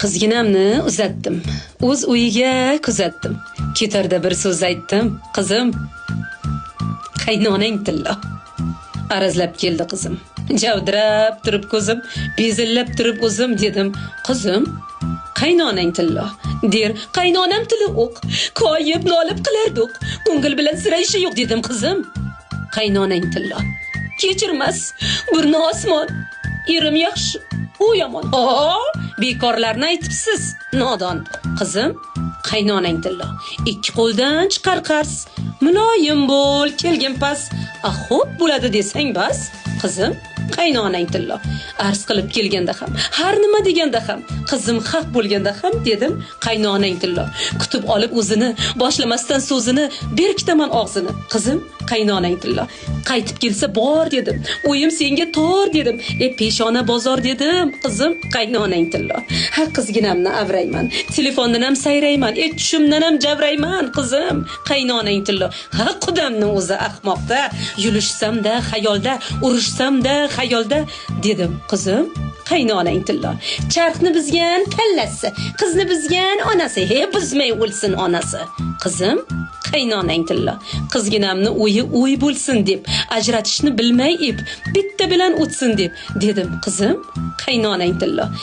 Qizginamni uzatdim. O'z uyiga kuzatdim. Ketarda bir so'z aytdim. Qizim, qaynonang tillo. Arazlab keldi qizim. Javdirab turib ko'zim, bezillab turib o'zim dedim. Qizim, qaynonang tillo. Der, qaynonam tili o'q. Koyib nolib qilardik. Ko'ngil bilan sirayshi yo'q dedim qizim. Qaynonang tillo. Kechirmas, burni osmon. Erim yaxshi, u yomon. Bekorlarni aytibsiz, nodon. Qizim, qaynonang tillo. Ikki qo'ldan chiqar qars. Muloyim bo'l, kelgin pas. Xo'p bo'ladi desang bas. Qizim, qaynonang tillo. Arz qilib kelganda ham, har nima deganda ham, qizim haq bo'lganda ham dedim, qaynonang tillo. Kutib olib o'zini, boshlamasdan so'zini, ber kitaman og'zini. Qizim, qaynonang tillo. Qaytib kelsa bor dedim. O'yim senga tor dedim. Peshona bozor dedim. Qizim, qaynonang tillo. Ha qizginamni avrayman. Telefondan ham sayrayman. Tushimdan ham javrayman. Qizim, qaynonang tillo. Ha qudamni o'zi ahmoqda. Yulishsam-da xayolda, urishsam-da xayolda dedim. Qizim, qaynonang tillo. Charxni bizgan kallasi, qizni bizgan onasi. Buzmay o'lsin onasi. Qizim, qaynonang tillo. Qizginamni o'yi bo'lsin deb, ajratishni bilmay ib, bitta bilan o'tsin deb dedim. Qizim, qaynonang tillo.